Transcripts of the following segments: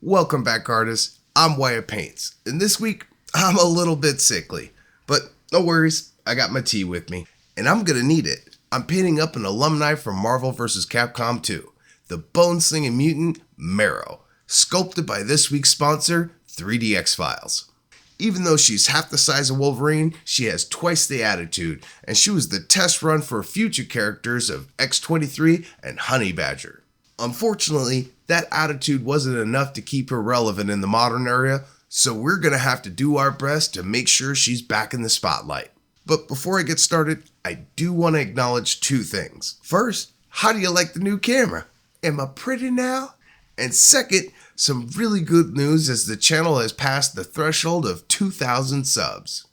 Welcome back, artists. I'm Wyatt Paints, and this week I'm a little bit sickly, but no worries, I got my tea with me, and I'm gonna need it. I'm painting up an alumni from Marvel vs. Capcom 2, the bone-slinging mutant Marrow, sculpted by this week's sponsor, 3DX Files. Even though she's half the size of Wolverine, she has twice the attitude, and she was the test run for future characters of X-23 and Honey Badger. Unfortunately, that attitude wasn't enough to keep her relevant in the modern era, so we're gonna have to do our best to make sure she's back in the spotlight. But before I get started, I do want to acknowledge two things. First, how do you like the new camera? Am I pretty now? And second, some really good news as the channel has passed the threshold of 2,000 subs.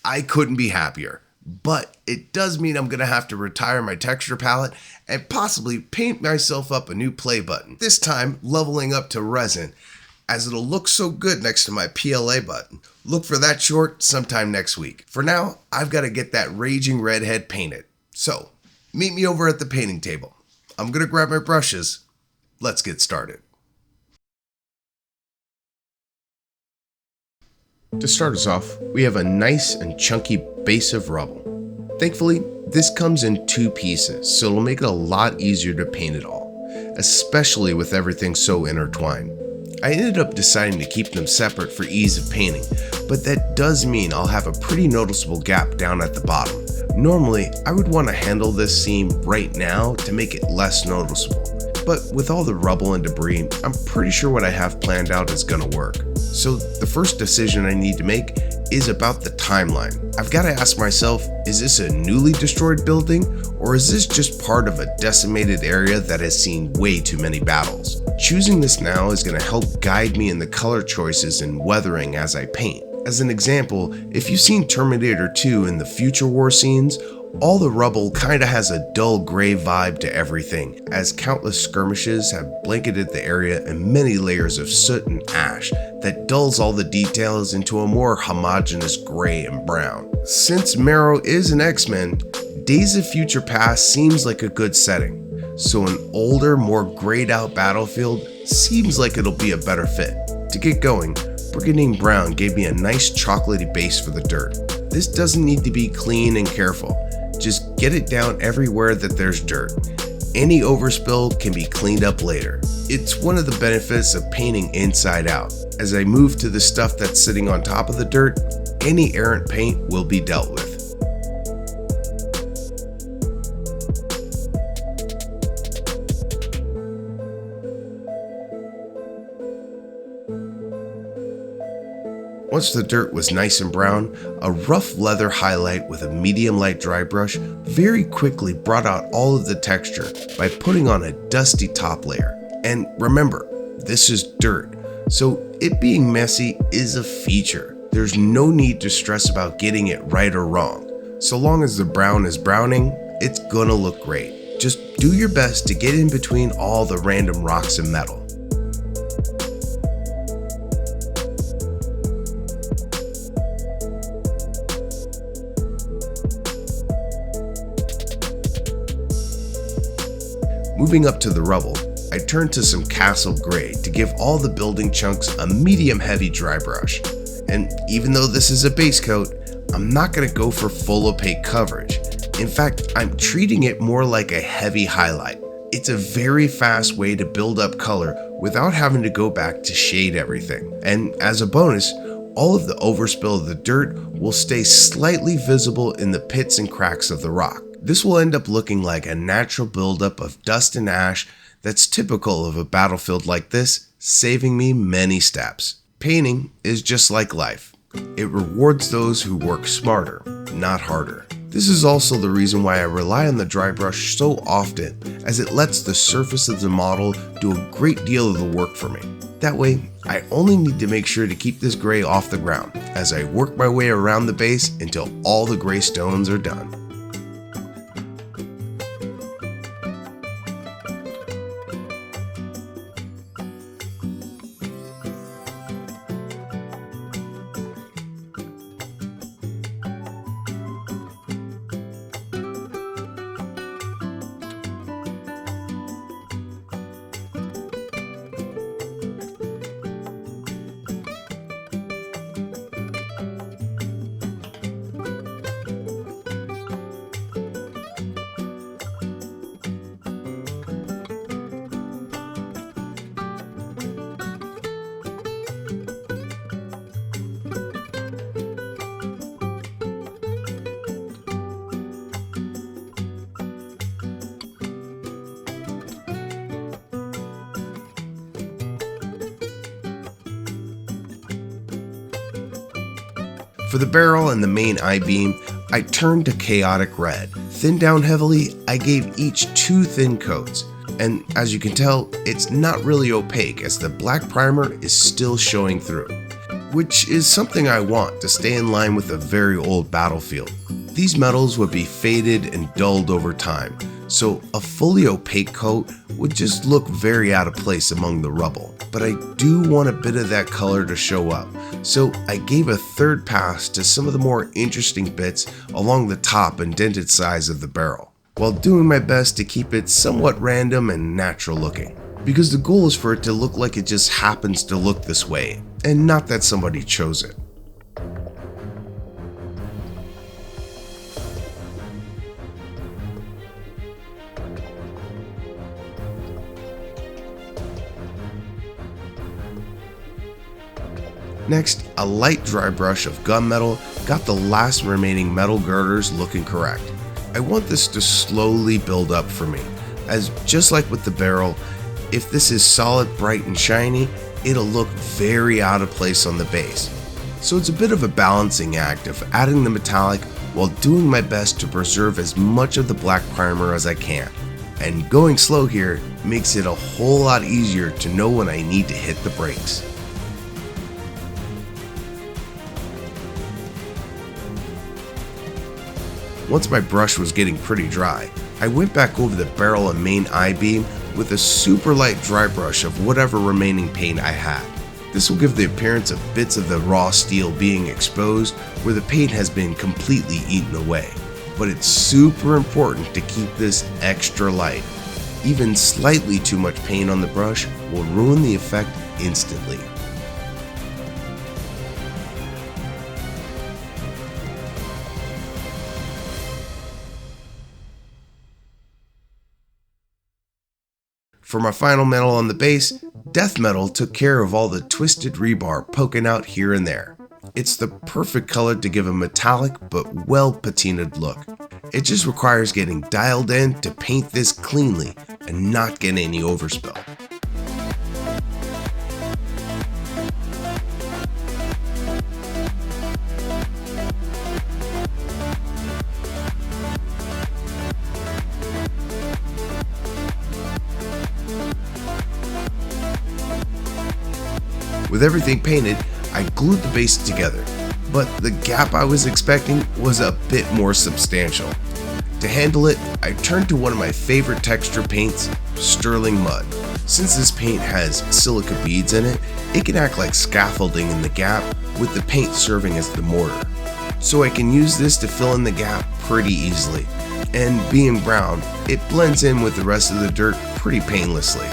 I couldn't be happier. But it does mean I'm going to have to retire my texture palette and possibly paint myself up a new play button. This time leveling up to resin, as it'll look so good next to my PLA button. Look for that short sometime next week. For now, I've got to get that raging redhead painted. So, meet me over at the painting table. I'm going to grab my brushes. Let's get started. To start us off, we have a nice and chunky base of rubble. Thankfully, this comes in two pieces, so it'll make it a lot easier to paint it all, especially with everything so intertwined. I ended up deciding to keep them separate for ease of painting, but that does mean I'll have a pretty noticeable gap down at the bottom. Normally, I would want to handle this seam right now to make it less noticeable. But with all the rubble and debris, I'm pretty sure what I have planned out is gonna work. So the first decision I need to make is about the timeline. I've got to ask myself, is this a newly destroyed building, or is this just part of a decimated area that has seen way too many battles? Choosing this now is gonna help guide me in the color choices and weathering as I paint. As an example, if you've seen Terminator 2 in the future war scenes, all the rubble kinda has a dull gray vibe to everything, as countless skirmishes have blanketed the area in many layers of soot and ash that dulls all the details into a more homogeneous gray and brown. Since Marrow is an X-Men, Days of Future Past seems like a good setting, so an older, more grayed out battlefield seems like it'll be a better fit. To get going, Brigandine Brown gave me a nice chocolatey base for the dirt. This doesn't need to be clean and careful. Just get it down everywhere that there's dirt. Any overspill can be cleaned up later. It's one of the benefits of painting inside out. As I move to the stuff that's sitting on top of the dirt, any errant paint will be dealt with. Once the dirt was nice and brown, a rough leather highlight with a medium light dry brush very quickly brought out all of the texture by putting on a dusty top layer. And remember, this is dirt, so it being messy is a feature. There's no need to stress about getting it right or wrong. So long as the brown is browning, it's gonna look great. Just do your best to get in between all the random rocks and metal. Moving up to the rubble, I turned to some Castle Gray to give all the building chunks a medium heavy dry brush. And even though this is a base coat, I'm not going to go for full opaque coverage. In fact, I'm treating it more like a heavy highlight. It's a very fast way to build up color without having to go back to shade everything. And as a bonus, all of the overspill of the dirt will stay slightly visible in the pits and cracks of the rock. This will end up looking like a natural buildup of dust and ash that's typical of a battlefield like this, saving me many steps. Painting is just like life. It rewards those who work smarter, not harder. This is also the reason why I rely on the dry brush so often, as it lets the surface of the model do a great deal of the work for me. That way, I only need to make sure to keep this gray off the ground as I work my way around the base until all the gray stones are done. For the barrel and the main I-beam, I turned to chaotic red. Thinned down heavily, I gave each 2 thin coats. And as you can tell, it's not really opaque as the black primer is still showing through, which is something I want to stay in line with a very old battlefield. These metals would be faded and dulled over time, so a fully opaque coat would just look very out of place among the rubble. But I do want a bit of that color to show up, so I gave a third pass to some of the more interesting bits along the top and dented sides of the barrel, while doing my best to keep it somewhat random and natural looking, because the goal is for it to look like it just happens to look this way, and not that somebody chose it. Next, a light dry brush of gunmetal got the last remaining metal girders looking correct. I want this to slowly build up for me, as just like with the barrel, if this is solid, bright, and shiny, it'll look very out of place on the base. So it's a bit of a balancing act of adding the metallic while doing my best to preserve as much of the black primer as I can. And going slow here makes it a whole lot easier to know when I need to hit the brakes. Once my brush was getting pretty dry, I went back over the barrel and main I-beam with a super light dry brush of whatever remaining paint I had. This will give the appearance of bits of the raw steel being exposed where the paint has been completely eaten away. But it's super important to keep this extra light. Even slightly too much paint on the brush will ruin the effect instantly. For my final metal on the base, death metal took care of all the twisted rebar poking out here and there. It's the perfect color to give a metallic but well patinaed look. It just requires getting dialed in to paint this cleanly and not get any overspill. With everything painted, I glued the base together, but the gap I was expecting was a bit more substantial. To handle it, I turned to one of my favorite texture paints, Sterling Mud. Since this paint has silica beads in it, it can act like scaffolding in the gap with the paint serving as the mortar. So I can use this to fill in the gap pretty easily, and being brown, it blends in with the rest of the dirt pretty painlessly.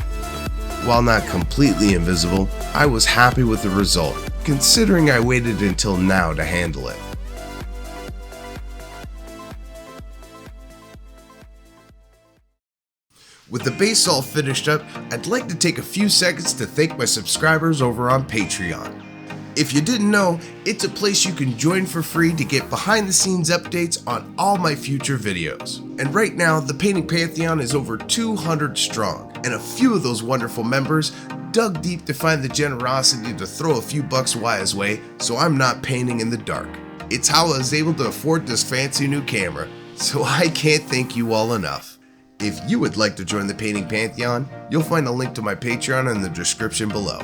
While not completely invisible, I was happy with the result, considering I waited until now to handle it. With the base all finished up, I'd like to take a few seconds to thank my subscribers over on Patreon. If you didn't know, it's a place you can join for free to get behind the scenes updates on all my future videos. And right now, the Painting Pantheon is over 200 strong, and a few of those wonderful members dug deep to find the generosity to throw a few bucks Waya's way so I'm not painting in the dark. It's how I was able to afford this fancy new camera, so I can't thank you all enough. If you would like to join the Painting Pantheon, you'll find a link to my Patreon in the description below.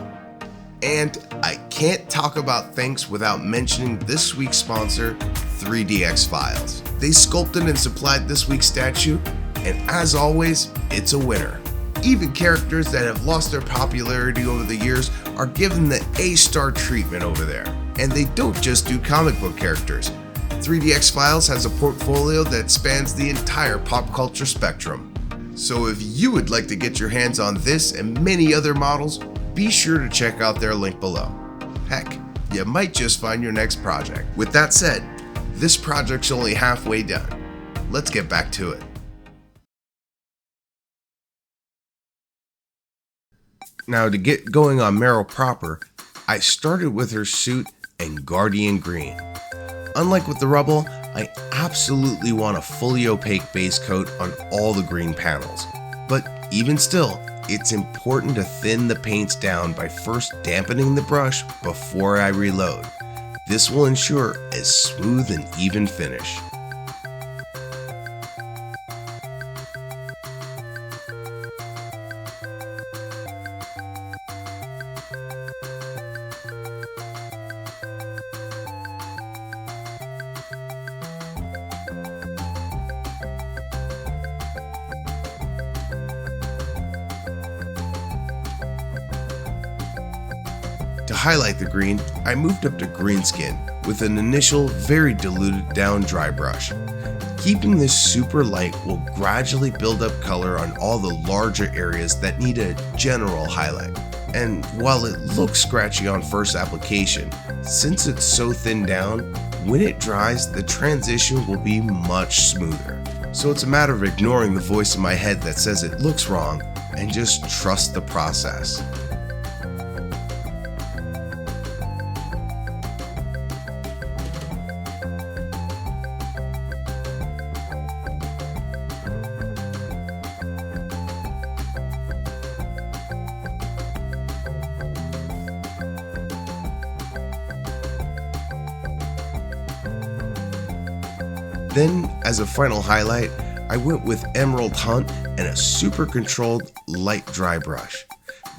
And I can't talk about thanks without mentioning this week's sponsor, 3DX Files. They sculpted and supplied this week's statue, and as always, it's a winner. Even characters that have lost their popularity over the years are given the A-star treatment over there. And they don't just do comic book characters. 3DX Files has a portfolio that spans the entire pop culture spectrum. So if you would like to get your hands on this and many other models, be sure to check out their link below. Heck, you might just find your next project. With that said, this project's only halfway done. Let's get back to it. Now to get going on Marrow proper, I started with her suit and Guardian Green. Unlike with the rubble, I absolutely want a fully opaque base coat on all the green panels. But even still, it's important to thin the paints down by first dampening the brush before I reload. This will ensure a smooth and even finish. To highlight the green, I moved up to greenskin with an initial very diluted down dry brush. Keeping this super light will gradually build up color on all the larger areas that need a general highlight. And while it looks scratchy on first application, since it's so thinned down, when it dries the transition will be much smoother. So it's a matter of ignoring the voice in my head that says it looks wrong and just trust the process. Then, as a final highlight, I went with Emerald Hunt and a super controlled light dry brush.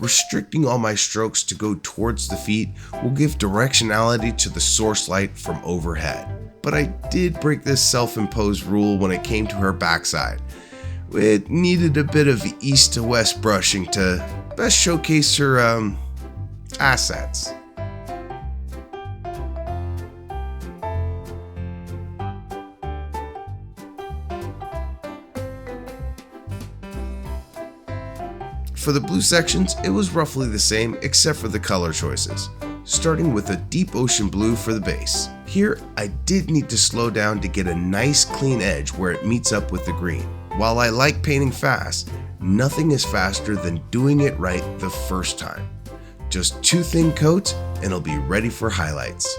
Restricting all my strokes to go towards the feet will give directionality to the source light from overhead. But I did break this self-imposed rule when it came to her backside. It needed a bit of east to west brushing to best showcase her assets. For the blue sections, it was roughly the same except for the color choices, starting with a deep ocean blue for the base. Here, I did need to slow down to get a nice clean edge where it meets up with the green. While I like painting fast, nothing is faster than doing it right the first time. Just 2 thin coats and it'll be ready for highlights.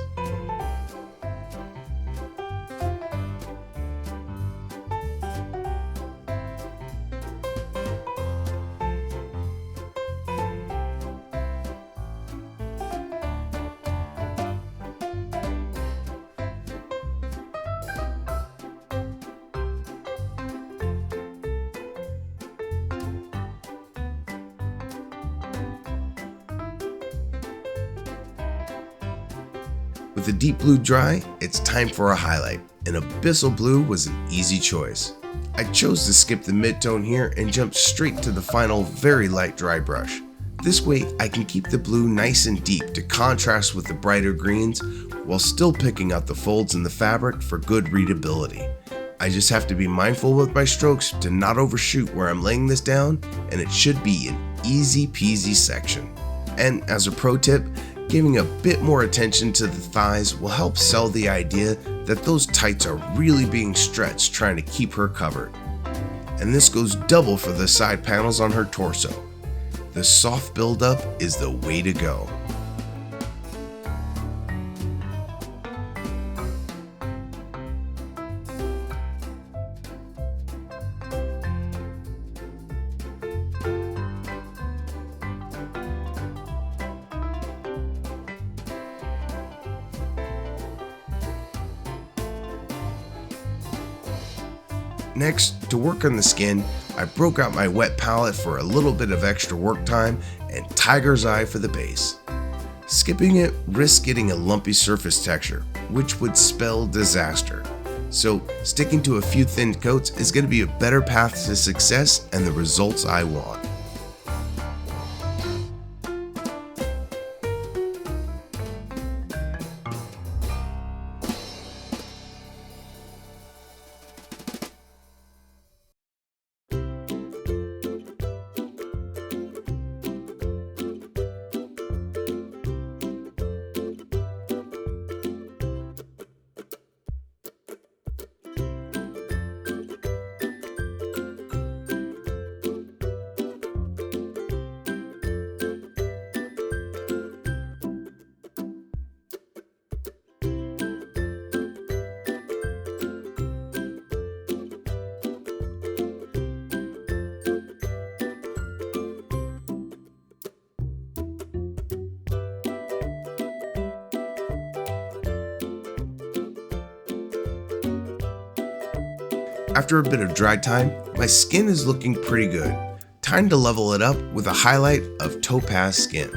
With the deep blue dry, it's time for a highlight, and Abyssal Blue was an easy choice. I chose to skip the mid-tone here and jump straight to the final very light dry brush. This way I can keep the blue nice and deep to contrast with the brighter greens while still picking out the folds in the fabric for good readability. I just have to be mindful with my strokes to not overshoot where I'm laying this down, and it should be an easy peasy section. And as a pro tip, giving a bit more attention to the thighs will help sell the idea that those tights are really being stretched trying to keep her covered. And this goes double for the side panels on her torso. The soft buildup is the way to go. Next, to work on the skin, I broke out my wet palette for a little bit of extra work time and Tiger's Eye for the base. Skipping it risks getting a lumpy surface texture, which would spell disaster. So sticking to a few thin coats is going to be a better path to success and the results I want. After a bit of dry time, my skin is looking pretty good. Time to level it up with a highlight of topaz skin.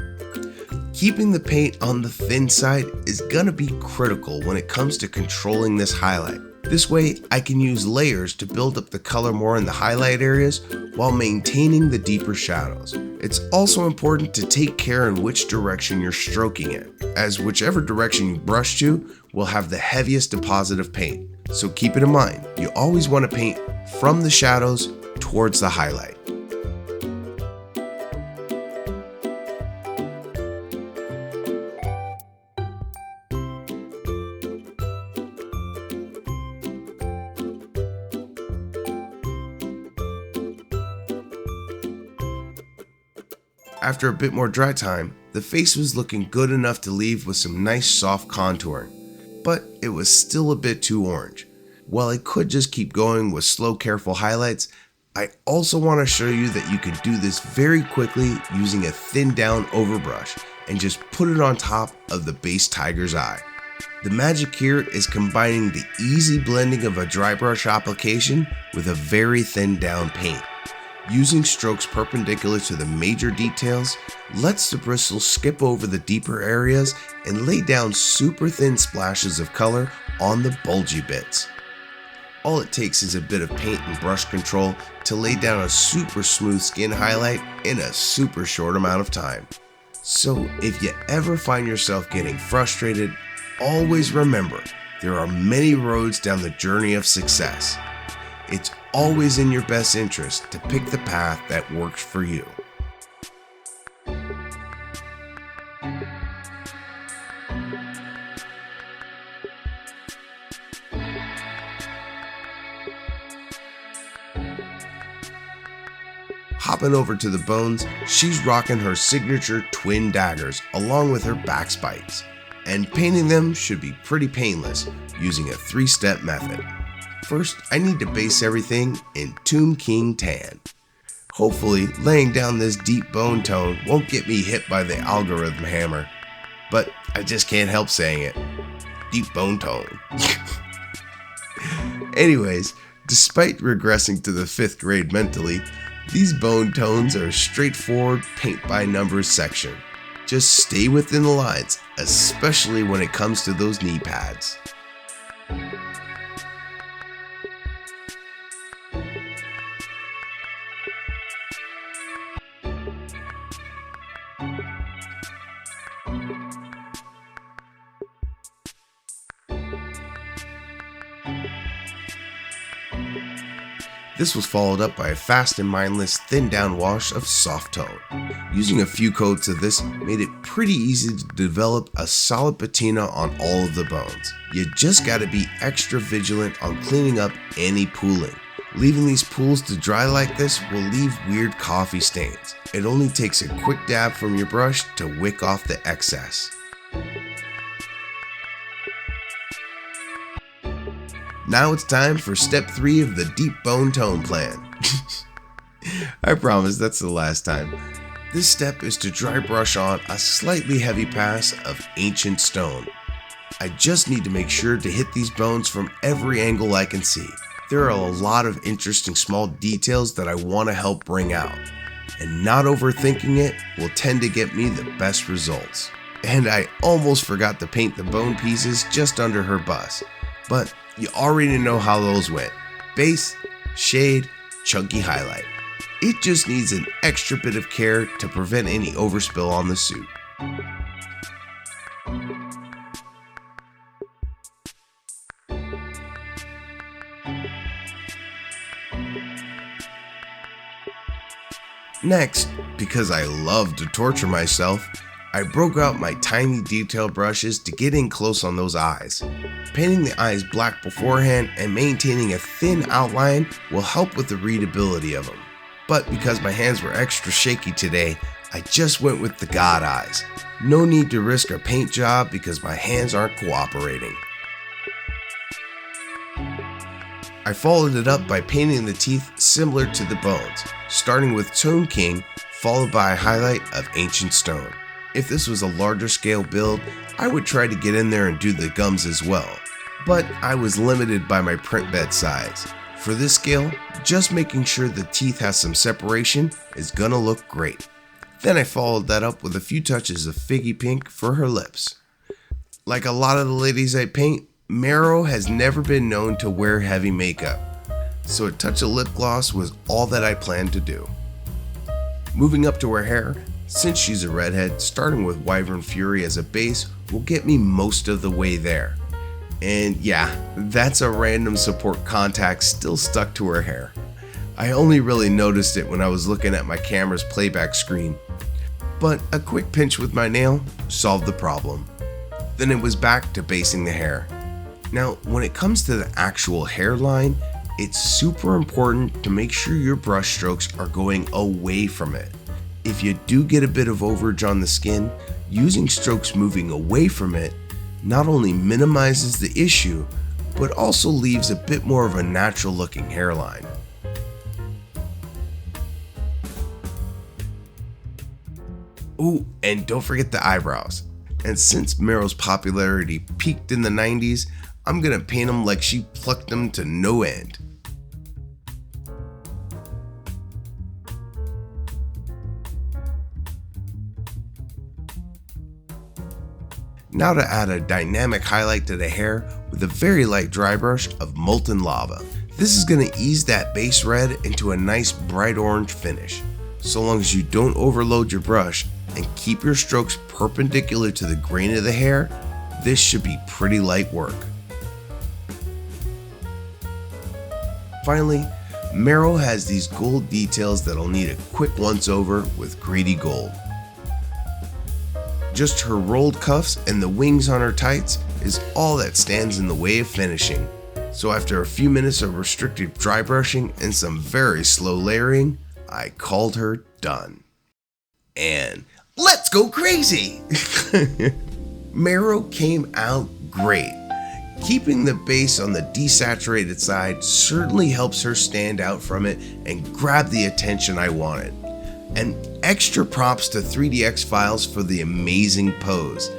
Keeping the paint on the thin side is gonna be critical when it comes to controlling this highlight. This way, I can use layers to build up the color more in the highlight areas while maintaining the deeper shadows. It's also important to take care in which direction you're stroking it, as whichever direction you brush to will have the heaviest deposit of paint. So keep it in mind, you always want to paint from the shadows towards the highlight. After a bit more dry time, the face was looking good enough to leave with some nice soft contouring, but it was still a bit too orange. While I could just keep going with slow, careful highlights, I also want to show you that you can do this very quickly using a thinned down overbrush and just put it on top of the base tiger's eye. The magic here is combining the easy blending of a dry brush application with a very thinned down paint. Using strokes perpendicular to the major details lets the bristles skip over the deeper areas and lay down super thin splashes of color on the bulgy bits. All it takes is a bit of paint and brush control to lay down a super smooth skin highlight in a super short amount of time. So if you ever find yourself getting frustrated, always remember there are many roads down the journey of success. It's always in your best interest to pick the path that works for you. Hopping over to the bones, she's rocking her signature twin daggers along with her back spikes, and painting them should be pretty painless using a 3-step method. First, I need to base everything in Tomb King Tan. Hopefully, laying down this deep bone tone won't get me hit by the algorithm hammer, but I just can't help saying it. Deep bone tone. Anyways, despite regressing to the 5th grade mentally, these bone tones are a straightforward paint by numbers section. Just stay within the lines, especially when it comes to those knee pads. This was followed up by a fast and mindless thin down wash of soft tone. Using a few coats of this made it pretty easy to develop a solid patina on all of the bones. You just gotta be extra vigilant on cleaning up any pooling. Leaving these pools to dry like this will leave weird coffee stains. It only takes a quick dab from your brush to wick off the excess. Now it's time for step 3 of the deep bone tone plan. I promise that's the last time. This step is to dry brush on a slightly heavy pass of ancient stone. I just need to make sure to hit these bones from every angle I can see. There are a lot of interesting small details that I want to help bring out, and not overthinking it will tend to get me the best results. And I almost forgot to paint the bone pieces just under her bust, but you already know how those went. Base, shade, chunky highlight. It just needs an extra bit of care to prevent any overspill on the suit. Next, because I love to torture myself, I broke out my tiny detail brushes to get in close on those eyes. Painting the eyes black beforehand and maintaining a thin outline will help with the readability of them. But because my hands were extra shaky today, I just went with the God eyes. No need to risk a paint job because my hands aren't cooperating. I followed it up by painting the teeth similar to the bones, starting with Tomb King, followed by a highlight of Ancient Stone. If this was a larger scale build, I would try to get in there and do the gums as well, but I was limited by my print bed size. For this scale, just making sure the teeth has some separation is gonna look great. Then I followed that up with a few touches of figgy pink for her lips. Like a lot of the ladies I paint, Marrow has never been known to wear heavy makeup, so a touch of lip gloss was all that I planned to do. Moving up to her hair, since she's a redhead, starting with Wyvern Fury as a base will get me most of the way there. And yeah, that's a random support contact still stuck to her hair. I only really noticed it when I was looking at my camera's playback screen, but a quick pinch with my nail solved the problem. Then it was back to basing the hair. Now, when it comes to the actual hairline, it's super important to make sure your brush strokes are going away from it. If you do get a bit of overage on the skin, using strokes moving away from it not only minimizes the issue, but also leaves a bit more of a natural looking hairline. Oh, and don't forget the eyebrows. And since Marrow's popularity peaked in the 90s, I'm gonna paint them like she plucked them to no end. Now to add a dynamic highlight to the hair with a very light dry brush of Molten Lava. This is gonna ease that base red into a nice bright orange finish. So long as you don't overload your brush and keep your strokes perpendicular to the grain of the hair, this should be pretty light work. Finally, Marrow has these gold details that'll need a quick once over with Grady Gold. Just her rolled cuffs and the wings on her tights is all that stands in the way of finishing. So after a few minutes of restricted dry brushing and some very slow layering, I called her done. And let's go crazy! Marrow came out great. Keeping the base on the desaturated side certainly helps her stand out from it and grab the attention I wanted. And extra props to 3DX Files for the amazing pose.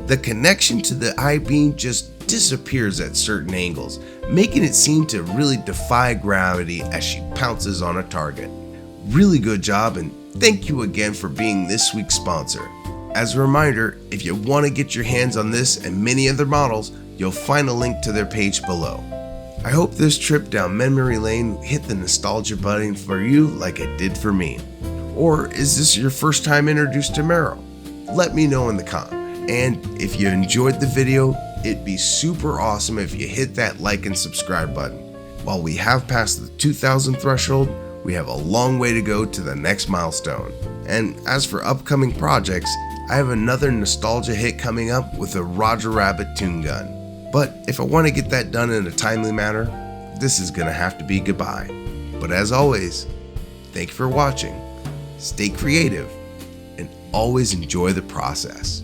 The connection to the eye beam just disappears at certain angles, making it seem to really defy gravity as she pounces on a target. Really good job, and thank you again for being this week's sponsor. As a reminder, if you want to get your hands on this and many other models, you'll find a link to their page below. I hope this trip down memory lane hit the nostalgia button for you like it did for me. Or is this your first time introduced to Marrow? Let me know in the comments. And if you enjoyed the video, it'd be super awesome if you hit that like and subscribe button. While we have passed the 2,000 threshold, we have a long way to go to the next milestone. And as for upcoming projects, I have another nostalgia hit coming up with a Roger Rabbit tune gun. But if I want to get that done in a timely manner, this is gonna have to be goodbye. But as always, thank you for watching, stay creative, and always enjoy the process.